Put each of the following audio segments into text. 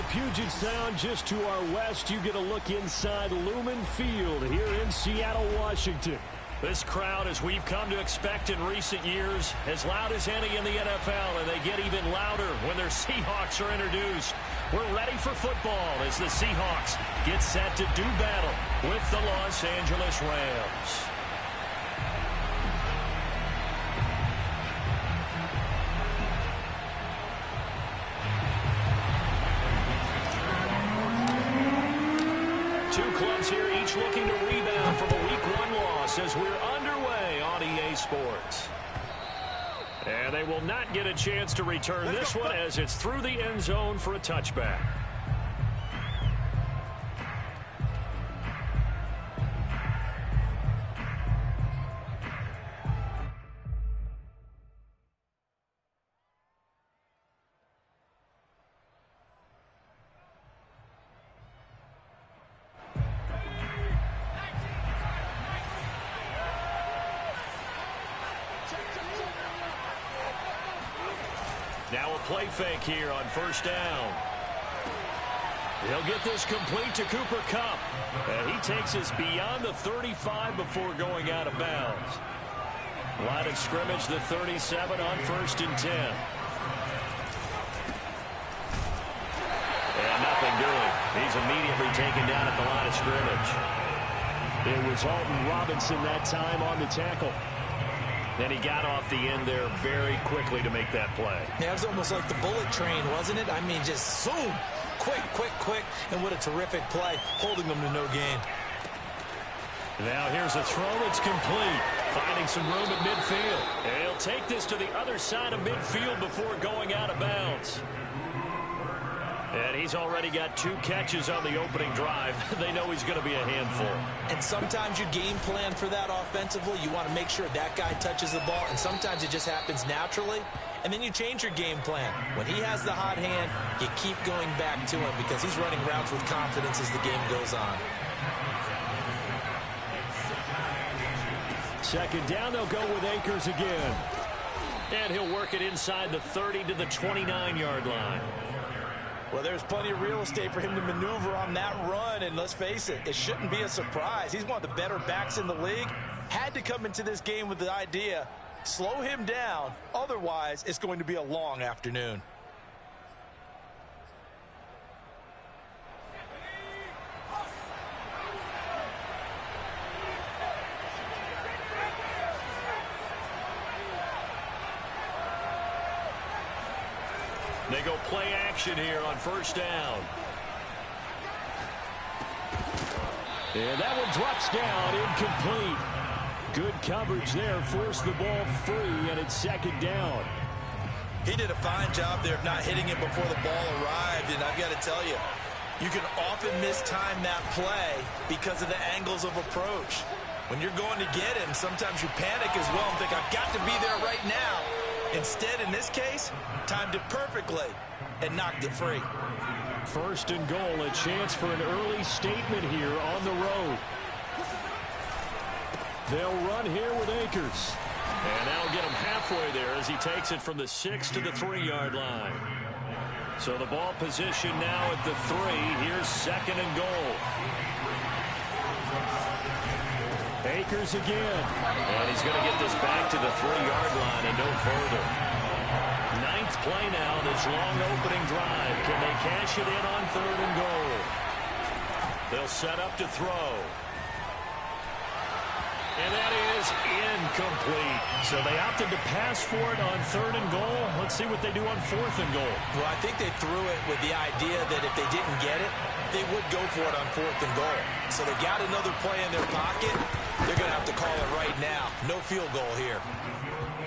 the Puget Sound just to our west. You get a look inside Lumen Field here in Seattle, Washington. This crowd, as we've come to expect in recent years, as loud as any in the NFL, and they get even louder when their Seahawks are introduced. We're ready for football as the Seahawks get set to do battle with the Los Angeles Rams. Two clubs here, each looking to rebound from a Week 1 loss as we're underway on EA Sports. And they will not get a chance to return this one as it's through the end zone for a touchback. Now a play fake here on first down. He'll get this complete to Cooper Kupp. And he takes us beyond the 35 before going out of bounds. Line of scrimmage, the 37 on 1st and 10. And nothing doing. He's immediately taken down at the line of scrimmage. It was Alton Robinson that time on the tackle. And he got off the end there very quickly to make that play. Yeah, it was almost like the bullet train, wasn't it? I mean, just zoom. Quick, quick, quick. And what a terrific play, holding them to no gain. Now here's a throw that's complete. Finding some room at midfield. And he'll take this to the other side of midfield before going out of bounds. And he's already got 2 catches on the opening drive. They know he's going to be a handful. And sometimes you game plan for that offensively. You want to make sure that guy touches the ball. And sometimes it just happens naturally. And then you change your game plan. When he has the hot hand, you keep going back to him because he's running routes with confidence as the game goes on. Second down, they'll go with Akers again. And he'll work it inside the 30 to the 29-yard line. Well, there's plenty of real estate for him to maneuver on that run, and let's face it, it shouldn't be a surprise. He's one of the better backs in the league. Had to come into this game with the idea, slow him down, otherwise it's going to be a long afternoon. They go play action here on first down. And that one drops down, incomplete. Good coverage there, forced the ball free, and it's second down. He did a fine job there of not hitting it before the ball arrived, and I've got to tell you, you can often mistime that play because of the angles of approach. When you're going to get him, sometimes you panic as well and think, I've got to be there right now. Instead, in this case, timed it perfectly and knocked it free. First and goal, a chance for an early statement here on the road. They'll run here with Akers. And that'll get him halfway there as he takes it from the 6 to the 3-yard line. So the ball position now at the 3. Here's second and goal. Akers again. And he's going to get this back to the 3-yard line and no further. 9th play now, this long opening drive. Can they cash it in on 3rd and goal? They'll set up to throw. And that is incomplete. So they opted to pass for it on 3rd and goal. Let's see what they do on 4th and goal. Well, I think they threw it with the idea that if they didn't get it, they would go for it on 4th and goal. So they got another play in their pocket. They're going to have to call it right now. No field goal here.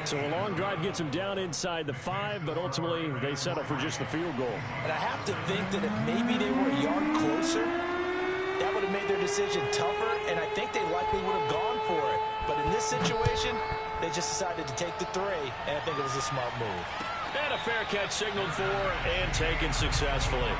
So a long drive gets them down inside the 5, but ultimately they settle for just the field goal. And I have to think that if maybe they were a yard closer, that would have made their decision tougher, and I think they likely would have gone for it. But in this situation, they just decided to take the 3, and I think it was a smart move. And a fair catch signaled for and taken successfully.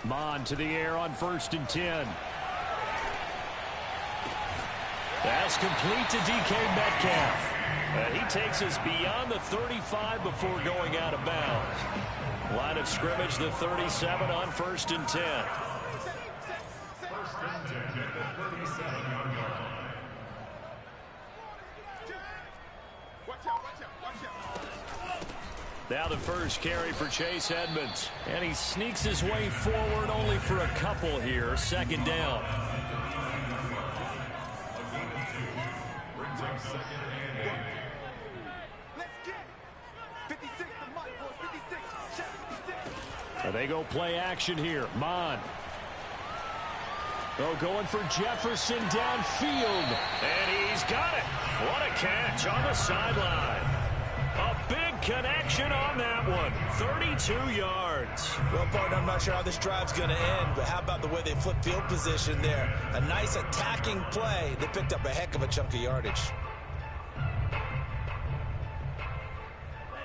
Mon to the air on 1st and 10. That's complete to DK Metcalf. And he takes us beyond the 35 before going out of bounds. Line of scrimmage, the 37 on 1st and 10. Now the first carry for Chase Edmonds. And he sneaks his way forward only for a couple here. 2nd down. They go play action here. Mon. Oh, going for Jefferson downfield. And he's got it. What a catch on the sideline. A big connection on that one. 32 yards. Well, partner, I'm not sure how this drive's going to end, but how about the way they flip field position there? A nice attacking play. They picked up a heck of a chunk of yardage.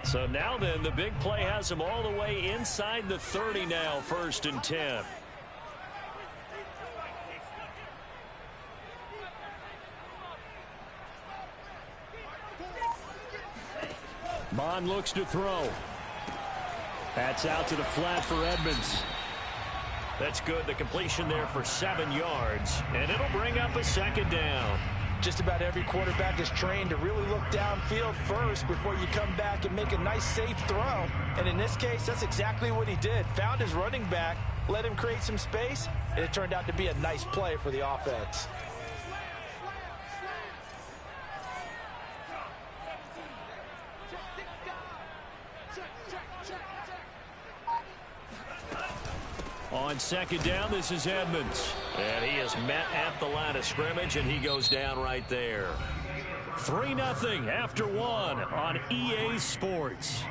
So now then, the big play has him all the way inside the 30 now, 1st and 10. Mon looks to throw. That's out to the flat for Edmonds. That's good. The completion there for 7 yards, and it'll bring up a 2nd down. Just about every quarterback is trained to really look downfield first before you come back and make a nice, safe throw. And in this case, that's exactly what he did. Found his running back, let him create some space, and it turned out to be a nice play for the offense. On 2nd down, this is Edmonds. And he is met at the line of scrimmage, and he goes down right there. 3-0 after 1 on EA Sports.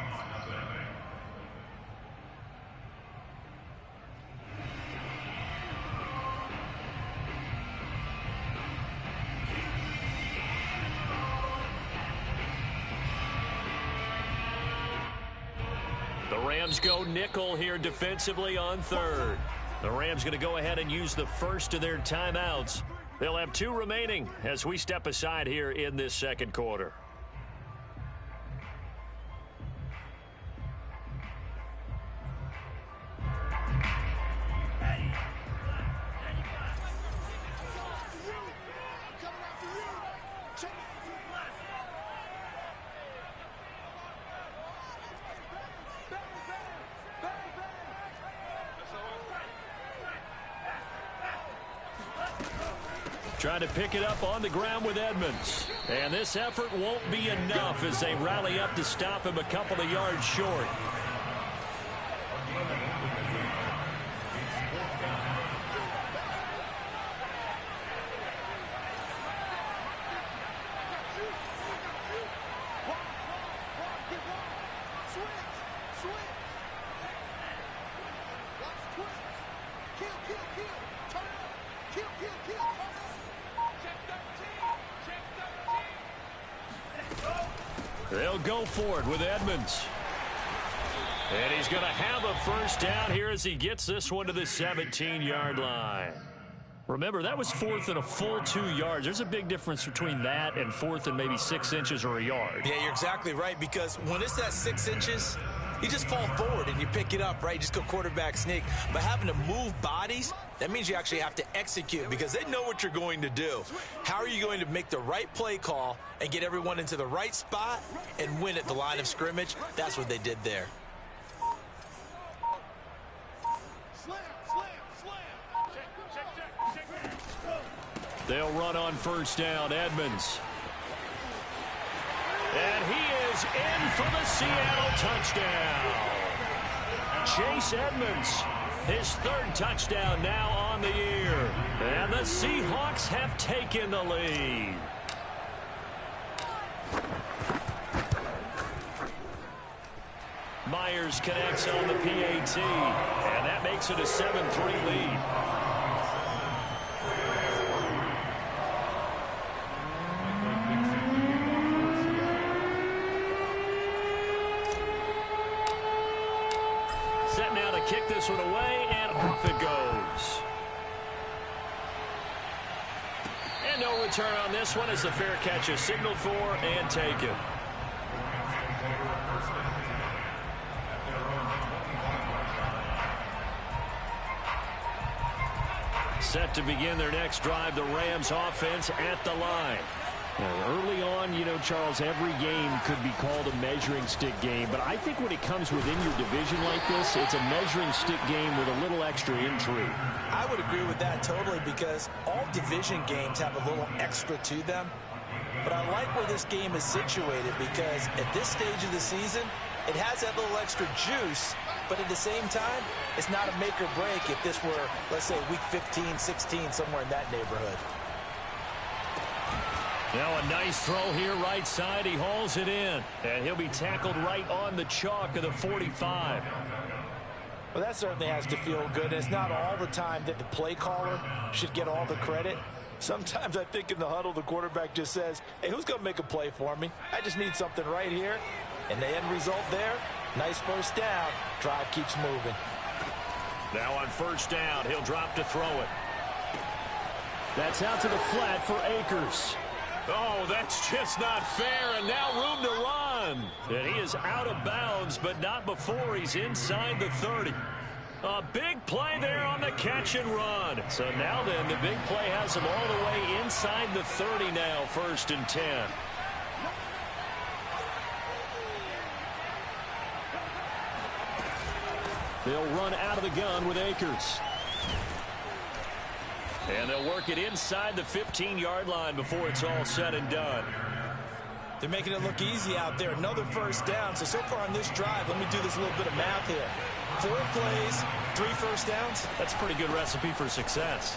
The Rams go nickel here defensively on 3rd. The Rams going to go ahead and use the first of their timeouts. They'll have 2 remaining as we step aside here in this 2nd quarter. Trying to pick it up on the ground with Edmonds. And this effort won't be enough as they rally up to stop him a couple of yards short. They'll go for it with Edmonds. And he's going to have a 1st down here as he gets this one to the 17-yard line. Remember, that was 4th and a full 2 yards. There's a big difference between that and 4th and maybe 6 inches or a yard. Yeah, you're exactly right, because when it's that 6 inches, you just fall forward and you pick it up, right? You just go quarterback sneak. But having to move bodies, that means you actually have to execute because they know what you're going to do. How are you going to make the right play call and get everyone into the right spot and win at the line of scrimmage? That's what they did there. They'll run on 1st down. Edmonds. And he is in for the Seattle touchdown. Chase Edmonds, his 3rd touchdown now on the year. And the Seahawks have taken the lead. Myers connects on the PAT. And that makes it a 7-3 lead. kick this one away, and off it goes. And no return on this one as the fair catch is signaled for and taken. Set to begin their next drive, the Rams offense at the line. Now, early on, you know, Charles, every game could be called a measuring stick game. But I think when it comes within your division like this, it's a measuring stick game with a little extra intrigue. I would agree with that totally because all division games have a little extra to them. But I like where this game is situated because at this stage of the season, it has that little extra juice. But at the same time, it's not a make or break if this were, let's say, week 15, 16, somewhere in that neighborhood. Now a nice throw here right side. He hauls it in. And he'll be tackled right on the chalk of the 45. Well, that certainly has to feel good. And it's not all the time that the play caller should get all the credit. Sometimes I think in the huddle, the quarterback just says, hey, who's going to make a play for me? I just need something right here. And the end result there, nice first down. Drive keeps moving. Now on first down, he'll drop to throw it. That's out to the flat for Akers. Oh, that's just not fair, and now room to run. And he is out of bounds, but not before he's inside the 30. A big play there on the catch and run. So now then, the big play has him all the way inside the 30 now, 1st and 10. They'll run out of the gun with Akers. And they'll work it inside the 15-yard line before it's all said and done. They're making it look easy out there. Another first down. So far on this drive, let me do this little bit of math here. 4 plays, 3 first downs. That's a pretty good recipe for success.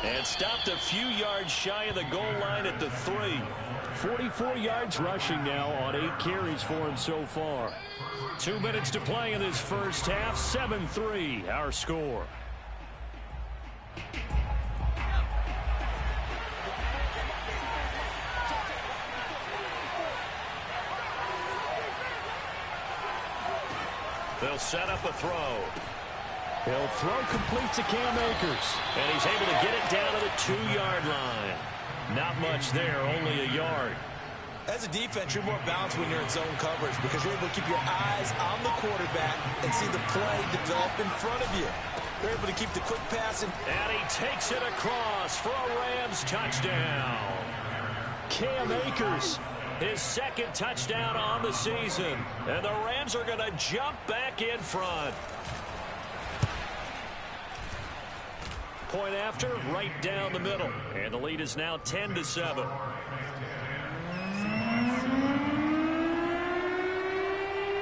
And stopped a few yards shy of the goal line at the 3. 44 yards rushing now on 8 carries for him so far. 2 minutes to play in this first half. 7-3 our score. They'll set up a throw. He'll throw complete to Cam Akers. And he's able to get it down to the 2-yard line. Not much there, only a yard. As a defense, you're more balanced when you're in zone coverage because you're able to keep your eyes on the quarterback and see the play develop in front of you. You're able to keep the quick passing. And he takes it across for a Rams touchdown. Cam Akers, his 2nd touchdown on the season. And the Rams are going to jump back in front. Point after, right down the middle. And the lead is now 10-7.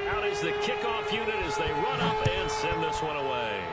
Out is the kickoff unit as they run up and send this one away.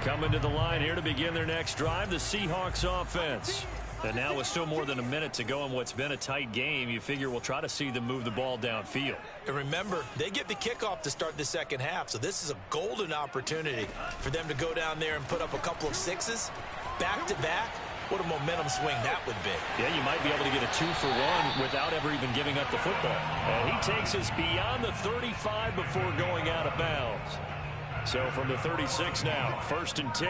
Coming to the line here to begin their next drive, the Seahawks offense. And now with still more than a minute to go in what's been a tight game, you figure we'll try to see them move the ball downfield. And remember, they get the kickoff to start the second half, so this is a golden opportunity for them to go down there and put up a couple of 6s back-to-back. What a momentum swing that would be. Yeah, you might be able to get a 2-for-1 without ever even giving up the football. And he takes us beyond the 35 before going out of bounds. So from the 36 now, 1st and 10.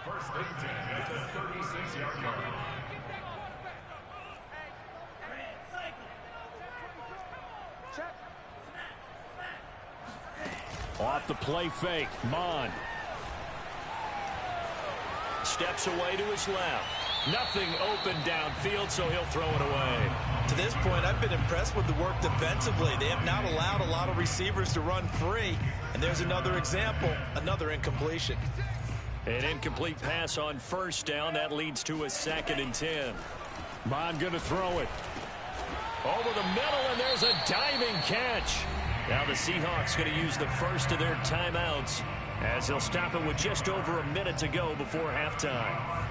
1st and 10 at the 36-yard line. Off the play fake, Mon. Steps away to his left. Nothing open downfield, so he'll throw it away. To this point, I've been impressed with the work defensively. They have not allowed a lot of receivers to run free. And there's another example, another incompletion. An incomplete pass on first down. That leads to a 2nd and 10. Mon going to throw it. Over the middle, and there's a diving catch. Now the Seahawks going to use the first of their timeouts as they'll stop it with just over a minute to go before halftime.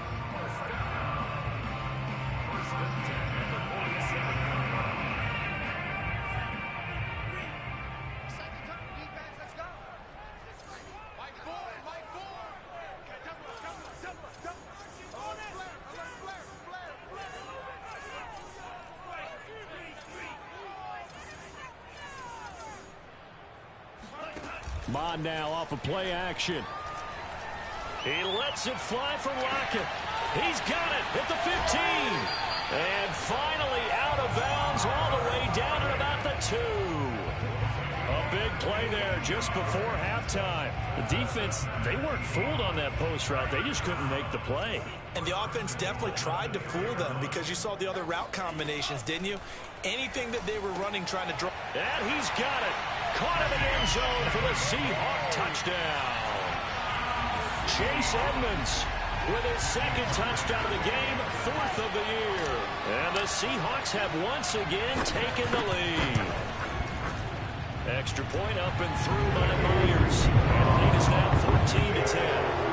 Bond now off of play action. He lets it fly for Lockett. He's got it at the 15. And finally out of bounds all the way down at about the 2. A big play there just before halftime. The defense, they weren't fooled on that post route. They just couldn't make the play. And the offense definitely tried to fool them because you saw the other route combinations, didn't you? Anything that they were running trying to draw. And he's got it. Caught in the end zone for the Seahawk touchdown. Chase Edmonds with his second touchdown of the game, 4th of the year. And the Seahawks have once again taken the lead. Extra point up and through by Myers. And the lead is now 14-10.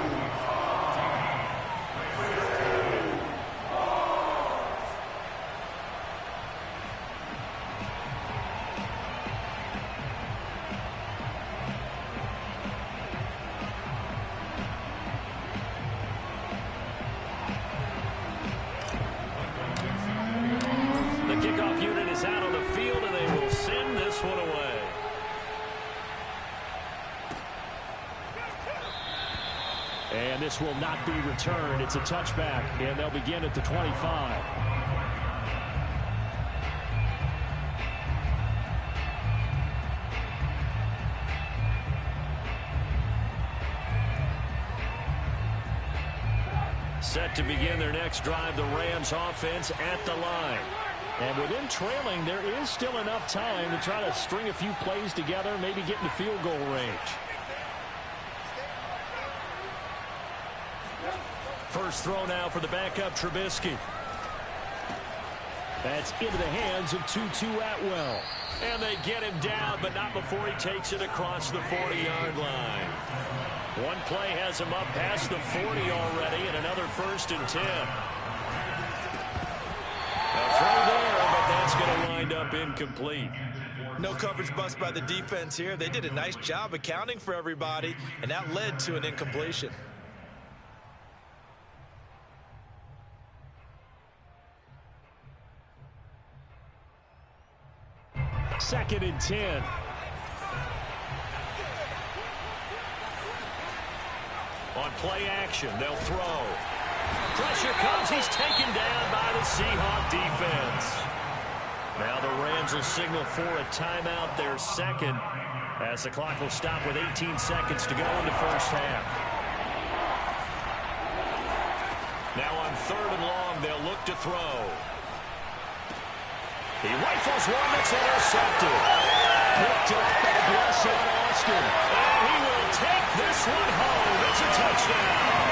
Kickoff unit is out on the field, and they will send this one away. And this will not be returned. It's a touchback, and they'll begin at the 25. Set to begin their next drive, the Rams offense at the line. And with them trailing, there is still enough time to try to string a few plays together, maybe get into field goal range. First throw now for the backup Trubisky. That's into the hands of Tutu Atwell. And they get him down, but not before he takes it across the 40-yard line. One play has him up past the 40 already, and another 1st and 10. A throw there, but that's going to wind up incomplete. No coverage bust by the defense here. They did a nice job accounting for everybody, and that led to an incompletion. Second and 10. On play action, they'll throw. Pressure comes. He's taken down by the Seahawk defense. Now the Rams will signal for a timeout, their second, as the clock will stop with 18 seconds to go in the first half. Now on 3rd and long, they'll look to throw. He rifles one that's intercepted. Picked up by Blessuan Austin. And he will take this one home. It's a touchdown.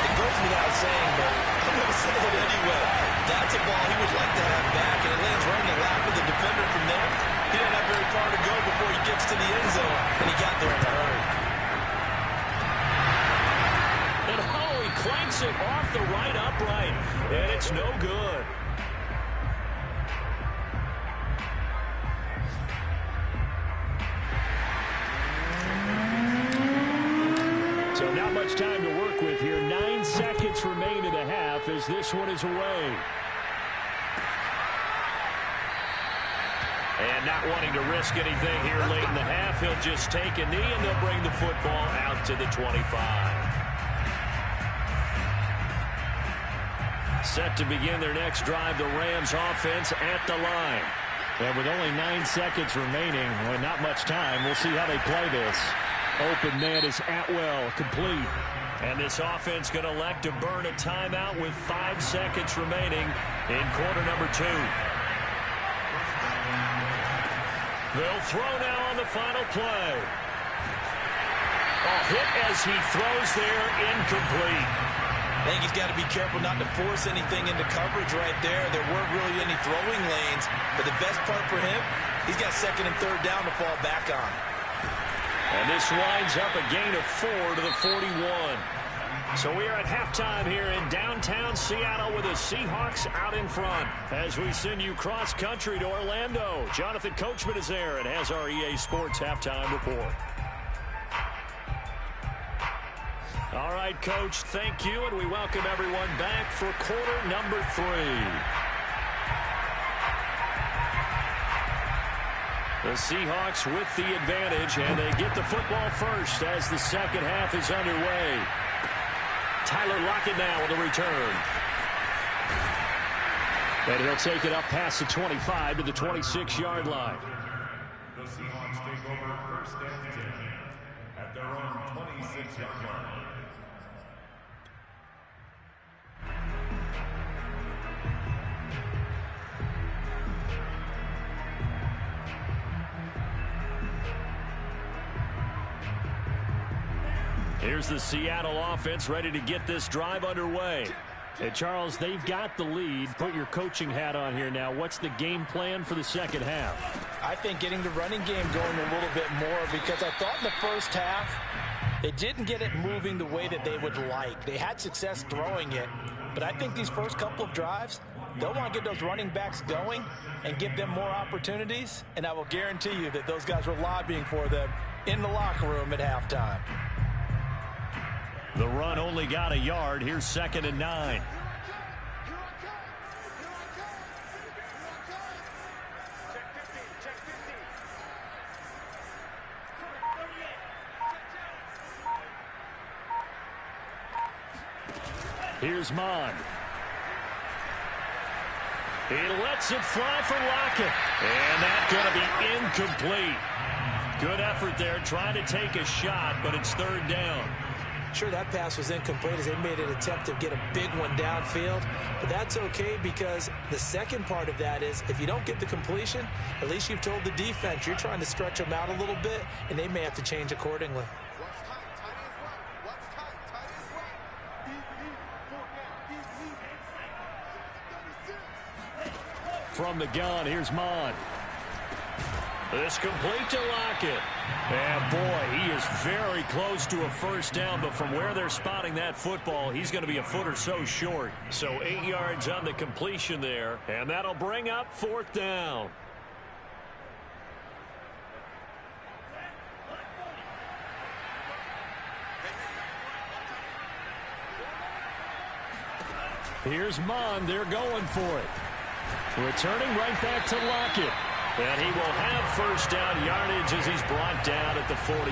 It goes without saying, but I'm going to say it anyway. That's a ball he would like to have back, and it lands right in the lap of the defender from there. He didn't have very far to go before he gets to the end zone, and he got there in a hurry. And he clanks it off the right upright, and it's no good. So not much time to work with here. 9 seconds remain in the half as this one is away. And not wanting to risk anything here late in the half, he'll just take a knee and they'll bring the football out to the 25. Set to begin their next drive, the Rams offense at the line. And with only 9 seconds remaining, well, not much time, we'll see how they play this. Open man is Atwell, complete. And this offense going to elect to burn a timeout with 5 seconds remaining in quarter number 2. They'll throw now on the final play. A hit as he throws there, incomplete. I think he's got to be careful not to force anything into coverage right there. There weren't really any throwing lanes, but the best part for him, he's got second and third down to fall back on. And this winds up a gain of 4 to the 41. So we are at halftime here in downtown Seattle with the Seahawks out in front. As we send you cross-country to Orlando, Jonathan Coachman is there and has our EA Sports halftime report. All right, Coach, thank you, and we welcome everyone back for quarter number 3. The Seahawks with the advantage, and they get the football first as the second half is underway. Tyler Lockett now with a return. And he'll take it up past the 25 to the 26-yard line. The Seahawks take over first and 10 at their own 26-yard line. Here's the Seattle offense ready to get this drive underway. And Charles, they've got the lead. Put your coaching hat on here now. What's the game plan for the second half? I think getting the running game going a little bit more, because I thought in the first half they didn't get it moving the way that they would like. They had success throwing it, but I think these first couple of drives, they'll want to get those running backs going and give them more opportunities, and I will guarantee you that those guys were lobbying for them in the locker room at halftime. The run only got a yard. Here's 2nd and 9. Here's Mond. He lets it fly for Lockett. And that's going to be incomplete. Good effort there, trying to take a shot, but it's 3rd down. Sure, that pass was incomplete as they made an attempt to get a big one downfield, but that's okay because the second part of that is if you don't get the completion, at least you've told the defense you're trying to stretch them out a little bit, and they may have to change accordingly. From the gun, here's Mond. This complete to Lockett. And boy, he is very close to a first down, but from where they're spotting that football, he's going to be a foot or so short. So 8 yards on the completion there, and that'll bring up 4th down. Here's Mond. They're going for it. Returning right back to Lockett. And he will have first down yardage as he's brought down at the 41.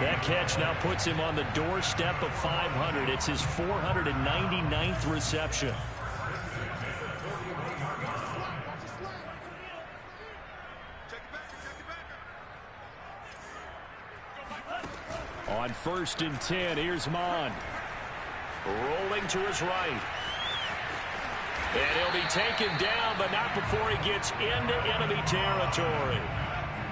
That catch now puts him on the doorstep of 500. It's his 499th reception. On 1st and 10, here's Mond. Rolling to his right. And he'll be taken down, but not before he gets into enemy territory.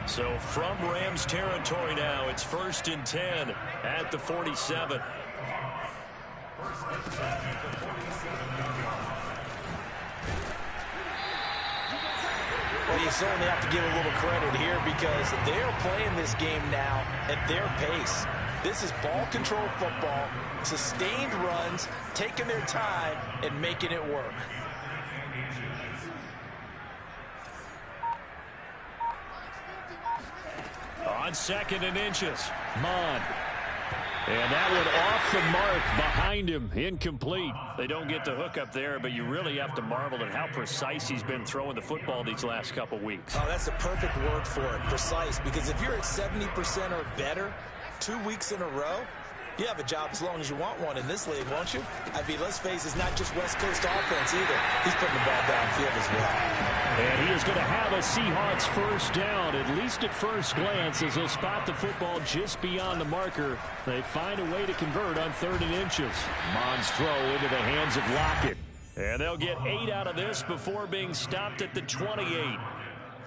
So from Rams territory now, it's 1st and 10 at the 47. Well, you certainly have to give a little credit here because they're playing this game now at their pace. This is ball control football, sustained runs, taking their time and making it work. On 2nd and inches, Mond. And that one off the mark behind him, incomplete. They don't get the hook up there, but you really have to marvel at how precise he's been throwing the football these last couple weeks. Oh, that's the perfect word for it, precise, because if you're at 70% or better 2 weeks in a row, you have a job as long as you want one in this league, won't you? I mean, let's face it, it's not just West Coast offense either. He's putting the ball downfield as well. And he is going to have a Seahawks first down, at least at first glance, as he'll spot the football just beyond the marker. They find a way to convert on 3rd and inches. Mond's throw into the hands of Lockett. And they'll get 8 out of this before being stopped at the 28.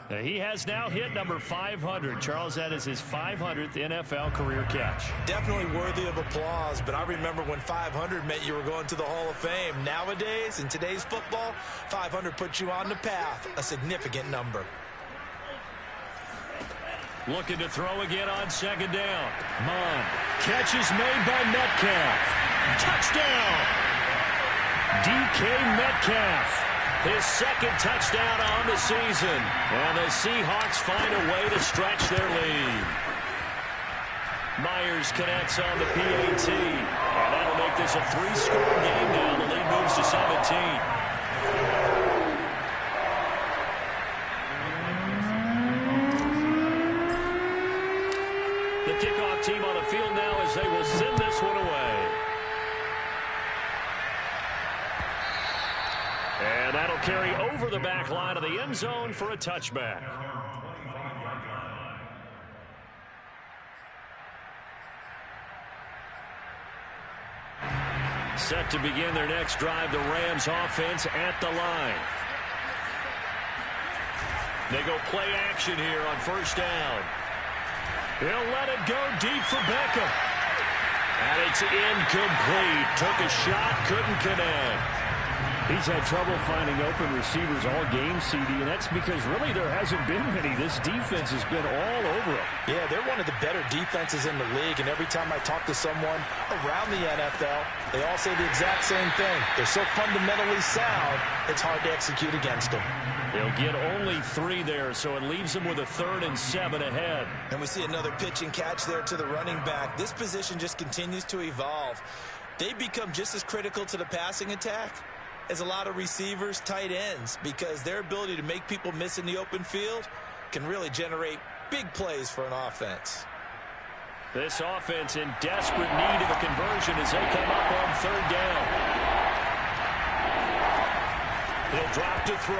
He has now hit number 500. Charles, that is his 500th NFL career catch. Definitely worthy of applause, but I remember when 500 meant you were going to the Hall of Fame. Nowadays, in today's football, 500 puts you on the path, a significant number. Looking to throw again on second down. Mon. Catch is made by Metcalf. Touchdown! DK Metcalf. His second touchdown on the season. And the Seahawks find a way to stretch their lead. Myers connects on the PAT. And that'll make this a 3-score game now. The lead moves to 17. The kickoff team on the field now as they will send this one away. And that'll carry over the back line of the end zone for a touchback. Set to begin their next drive, the Rams offense at the line. They go play action here on first down. He'll let it go deep for Beckham. And it's incomplete. Took a shot, couldn't connect. He's had trouble finding open receivers all game, CD, and that's because really there hasn't been many. This defense has been all over him. Yeah, they're one of the better defenses in the league, and every time I talk to someone around the NFL, they all say the exact same thing. They're so fundamentally sound, it's hard to execute against them. They'll get only 3 there, so it leaves them with a 3rd and 7 ahead. And we see another pitch and catch there to the running back. This position just continues to evolve. They become just as critical to the passing attack as a lot of receivers, tight ends, because their ability to make people miss in the open field can really generate big plays for an offense. This offense in desperate need of a conversion as they come up on 3rd down. He'll drop to throw.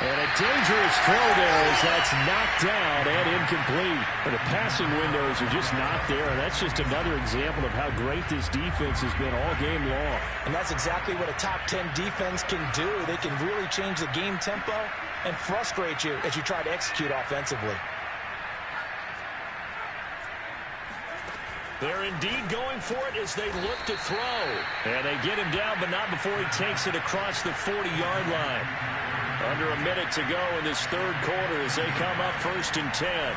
And a dangerous throw there as that's knocked down and incomplete. But the passing windows are just not there. And that's just another example of how great this defense has been all game long. And that's exactly what a top 10 defense can do. They can really change the game tempo and frustrate you as you try to execute offensively. They're indeed going for it as they look to throw. And they get him down, but not before he takes it across the 40-yard line. Under a minute to go in this 3rd quarter as they come up 1st and 10.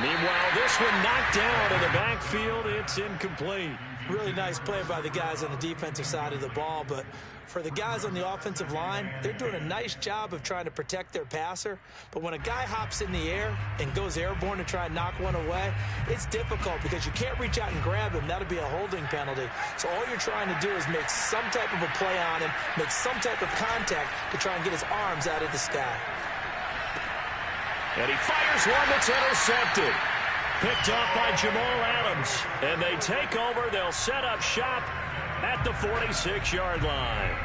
Meanwhile, this one knocked down in the backfield. It's incomplete. Really nice play by the guys on the defensive side of the ball, but for the guys on the offensive line, they're doing a nice job of trying to protect their passer. But when a guy hops in the air and goes airborne to try and knock one away, it's difficult because you can't reach out and grab him. That'll be a holding penalty. So all you're trying to do is make some type of a play on him, make some type of contact to try and get his arms out of the sky. And he fires one that's intercepted. Picked off by Jamal Adams. And they take over. They'll set up shop at the 46-yard line.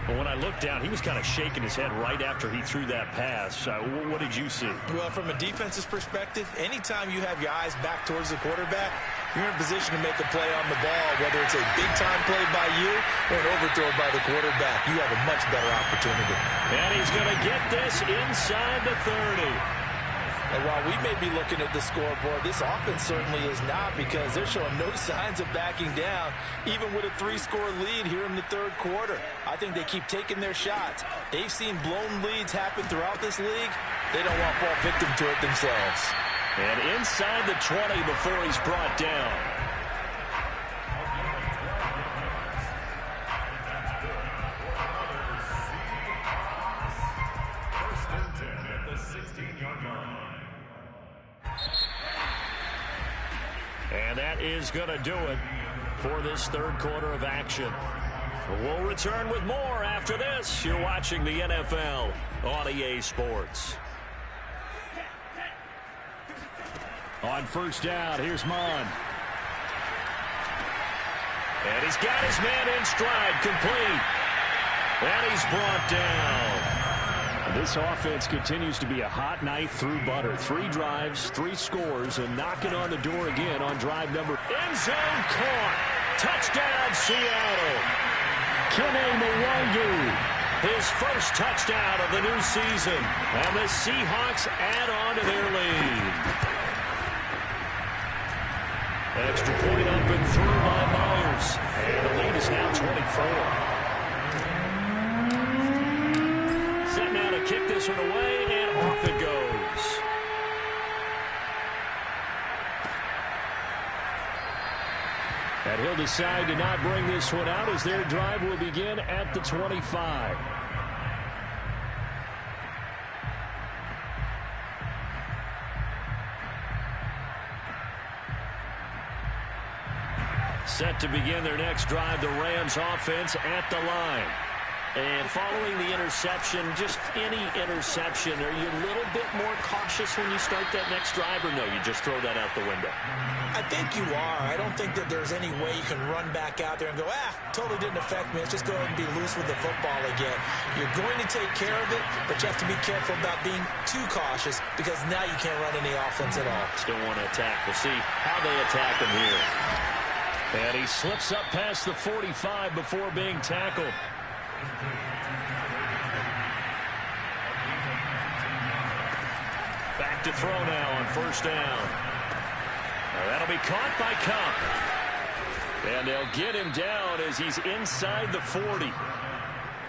But when I looked down, he was kind of shaking his head right after he threw that pass. What did you see? Well, from a defense's perspective, anytime you have your eyes back towards the quarterback, you're in a position to make a play on the ball, whether it's a big-time play by you or an overthrow by the quarterback. You have a much better opportunity. And he's going to get this inside the 30. And while we may be looking at the scoreboard, this offense certainly is not, because they're showing no signs of backing down, even with a 3-score lead here in the 3rd quarter. I think they keep taking their shots. They've seen blown leads happen throughout this league. They don't want to fall victim to it themselves. And inside the 20 before he's brought down. And that is going to do it for this 3rd quarter of action. We'll return with more after this. You're watching the NFL on EA Sports. On first down, here's Mon. And he's got his man in stride, complete. And he's brought down. This offense continues to be a hot knife through butter. 3 drives, 3 scores, and knocking on the door again on drive number. End zone caught. Touchdown, Seattle. Kene Mwangu. his first touchdown of the new season. And the Seahawks add on to their lead. Extra point up and through by Myers. And the lead is now 24. Set now to kick this one away, and off it goes. And he'll decide to not bring this one out as their drive will begin at the 25. Set to begin their next drive, the Rams offense at the line. And following the interception, just any interception, are you a little bit more cautious when you start that next drive, or no, you just throw that out the window? I think you are. I don't think that there's any way you can run back out there and go, totally didn't affect me. Let's just go ahead and be loose with the football again. You're going to take care of it, but you have to be careful about being too cautious because now you can't run any offense at all. Still want to attack. We'll see how they attack him here. And he slips up past the 45 before being tackled. Back to throw now on first down. That'll be caught by Cup. And they'll get him down as he's inside the 40.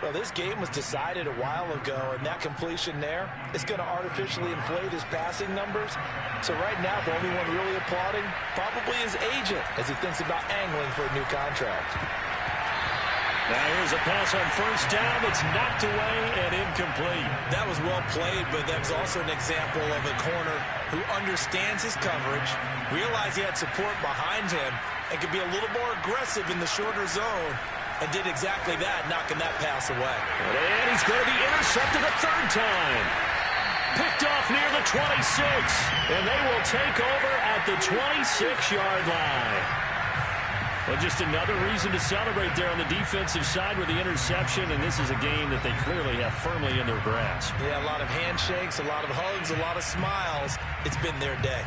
Well, this game was decided a while ago, and that completion there is going to artificially inflate his passing numbers. So right now, the only one really applauding probably his agent as he thinks about angling for a new contract. Now here's a pass on first down that's knocked away and incomplete. That was well played, but that was also an example of a corner who understands his coverage, realized he had support behind him, and could be a little more aggressive in the shorter zone, and did exactly that, knocking that pass away. And he's going to be intercepted a third time. Picked off near the 26, and they will take over at the 26-yard line. Well, just another reason to celebrate there on the defensive side with the interception, and this is a game that they clearly have firmly in their grasp. Yeah, a lot of handshakes, a lot of hugs, a lot of smiles. It's been their day.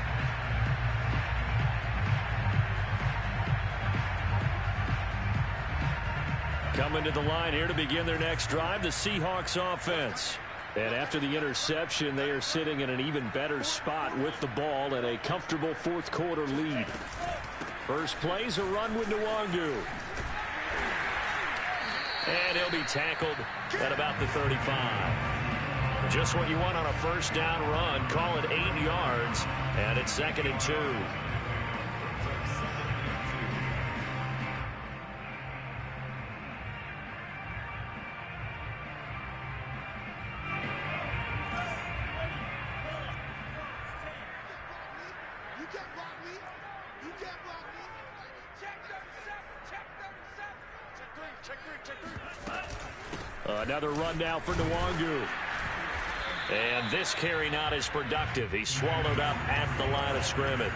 Coming to the line here to begin their next drive, the Seahawks offense. And after the interception, they are sitting in an even better spot with the ball and a comfortable fourth quarter lead. First play's a run with Nwangu. And he'll be tackled at about the 35. Just what you want on a first down run. Call it 8 yards. And it's 2nd and 2. Another run now for Nwangu. And this carry not as productive. He's swallowed up at the line of scrimmage.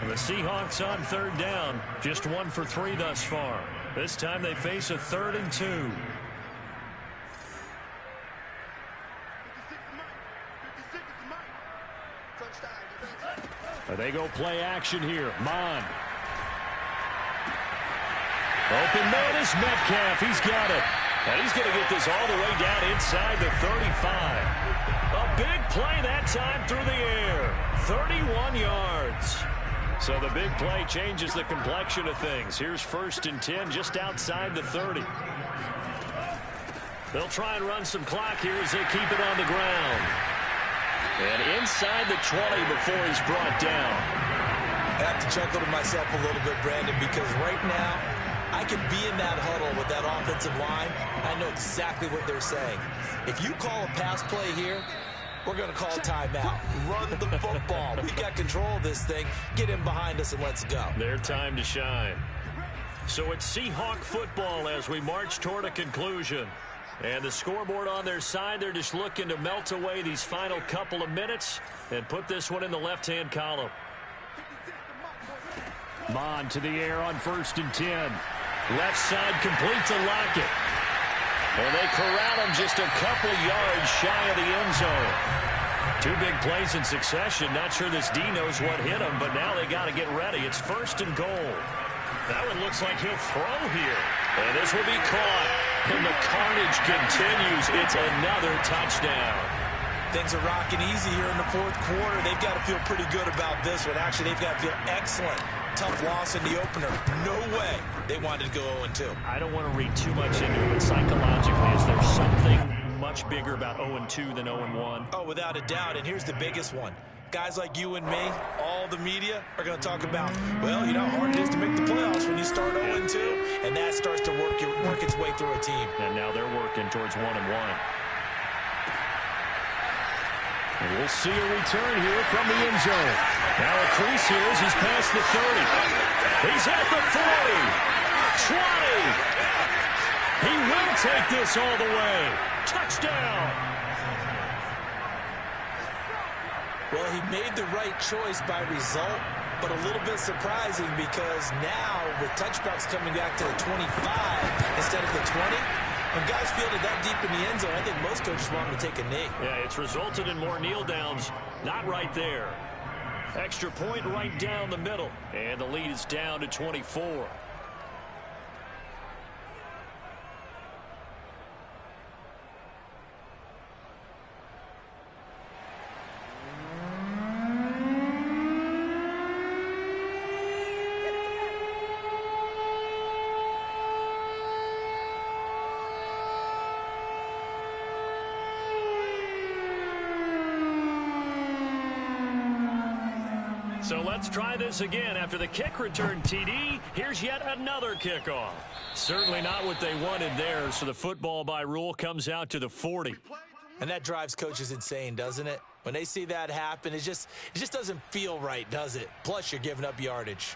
And the Seahawks on third down, just 1 for 3 thus far. This time they face a 3rd and 2. They go play action here. Mon. Open man is Metcalf. He's got it. And he's going to get this all the way down inside the 35. A big play that time through the air. 31 yards. So the big play changes the complexion of things. Here's 1st and 10 just outside the 30. They'll try and run some clock here as they keep it on the ground. And inside the 20 before he's brought down. I have to chuckle to myself a little bit, Brandon, because right now I can be in that huddle with that offensive line. I know exactly what they're saying. If you call a pass play here, we're going to call a timeout. Run the football. We've got control of this thing. Get in behind us and let's go. Their time to shine. So it's Seahawk football as we march toward a conclusion. And the scoreboard on their side, they're just looking to melt away these final couple of minutes and put this one in the left-hand column. Mon to the air on 1st and 10. Left side complete to Lockett. And they corral him just a couple yards shy of the end zone. 2 big plays in succession. Not sure this D knows what hit him, but now they got to get ready. It's 1st and goal. That one looks like he'll throw here. And this will be caught. And the carnage continues. It's another touchdown. Things are rocking easy here in the fourth quarter. They've got to feel pretty good about this one. Actually, they've got to feel excellent. Tough loss in the opener. No way they wanted to go 0-2. I don't want to read too much into it, but psychologically, is there something much bigger about 0-2 than 0-1? Oh, without a doubt. And here's the biggest one. Guys like you and me, all the media, are going to talk about, well, you know how hard it is to make the playoffs when you start 0-2, and that starts to work its way through a team. And now they're working towards 1-1. And we'll see a return here from the end zone. Now a crease here as he's past the 30. He's at the 40. 20. He will take this all the way. Touchdown. Well, he made the right choice by result, but a little bit surprising because now with touchbacks coming back to the 25 instead of the 20, when guys fielded that deep in the end zone, I think most coaches want them to take a knee. Yeah, it's resulted in more kneel downs. Not right there. Extra point right down the middle. And the lead is down to 24. So let's try this again. After the kick return TD, here's yet another kickoff. Certainly not what they wanted there, so the football by rule comes out to the 40. And that drives coaches insane, doesn't it? When they see that happen, it just doesn't feel right, does it? Plus, you're giving up yardage.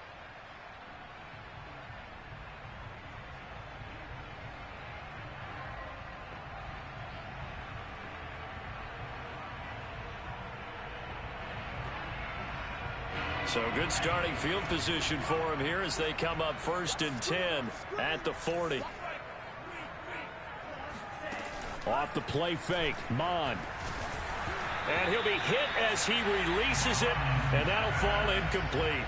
So good starting field position for him here as they come up 1st and 10 at the 40. Off the play fake, Mon. And he'll be hit as he releases it, and that'll fall incomplete.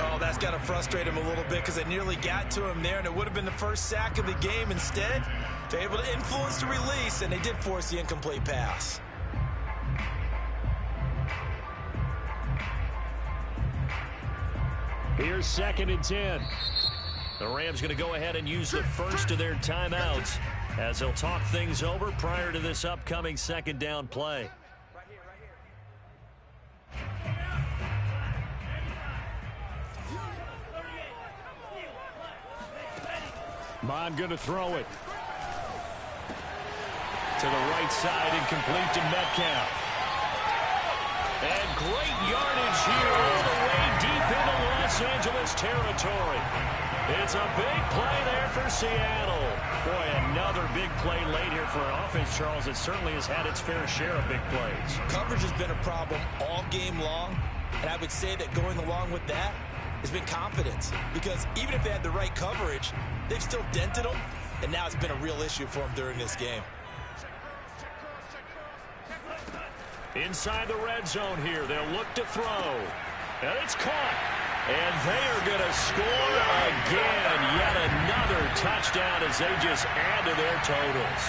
Oh, that's got to frustrate him a little bit because they nearly got to him there, and it would have been the first sack of the game. Instead, they're able to influence the release, and they did force the incomplete pass. Here's 2nd and 10. The Rams going to go ahead and use the first of their timeouts as they'll talk things over prior to this upcoming 2nd down play. Mon going to throw it. To the right side and complete to Metcalf. And great yardage here all the way deep into Los Angeles territory. It's a big play there for Seattle. Boy, another big play late here for an offense, Charles, that certainly has had its fair share of big plays. Coverage has been a problem all game long, and I would say that going along with that has been confidence. Because even if they had the right coverage, they've still dented them, and now it's been a real issue for them during this game. Inside the red zone here, they'll look to throw. And it's caught. And they are going to score again. Yet another touchdown as they just add to their totals.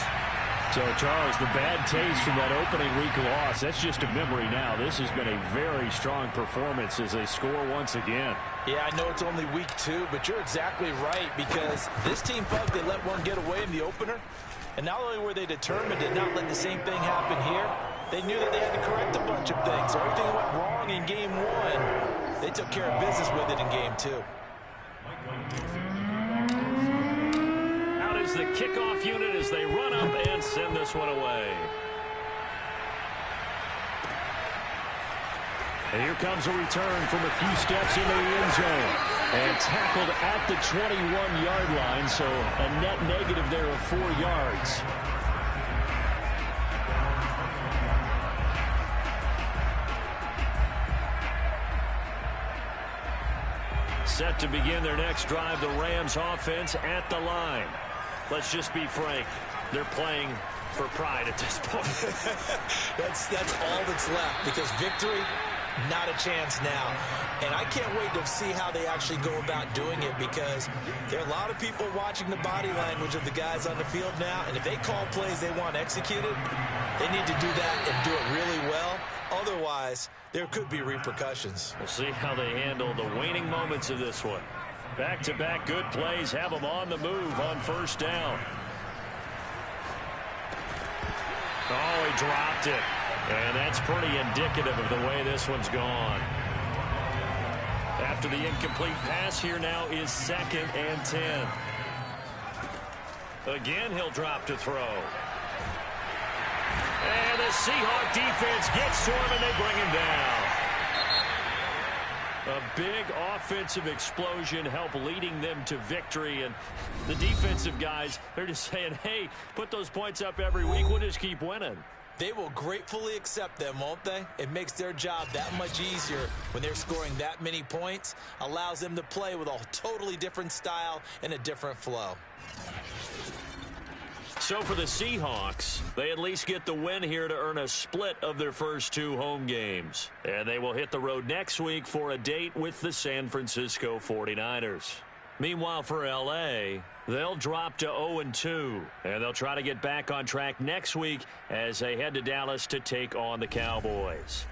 So, Charles, the bad taste from that opening week loss, that's just a memory now. This has been a very strong performance as they score once again. Yeah, I know it's only week 2, but you're exactly right because this team felt they let one get away in the opener. And not only were they determined to not let the same thing happen here, they knew that they had to correct a bunch of things. So everything that went wrong in game 1, they took care of business with it in game 2. Out is the kickoff unit as they run up and send this one away. And here comes a return from a few steps into the end zone. And tackled at the 21-yard line, so a net negative there of 4 yards. Set to begin their next drive, the Rams offense at the line. Let's just be frank. They're playing for pride at this point. that's all that's left because victory Not a chance now. And I can't wait to see how they actually go about doing it, because there are a lot of people watching the body language of the guys on the field now, and if they call plays they want executed, they need to do that and do it really well. Otherwise, there could be repercussions. We'll see how they handle the waning moments of this one. Back-to-back good plays have them on the move on first down. Oh, he dropped it. And that's pretty indicative of the way this one's gone. After the incomplete pass, here now is 2nd and 10. Again, he'll drop to throw. And the Seahawk defense gets to him, and they bring him down. A big offensive explosion helped leading them to victory. And the defensive guys, they're just saying, hey, put those points up every week. We'll just keep winning. They will gratefully accept them, won't they? It makes their job that much easier when they're scoring that many points. Allows them to play with a totally different style and a different flow. So for the Seahawks, they at least get the win here to earn a split of their first 2 home games. And they will hit the road next week for a date with the San Francisco 49ers. Meanwhile, for L.A., they'll drop to 0-2, and they'll try to get back on track next week as they head to Dallas to take on the Cowboys.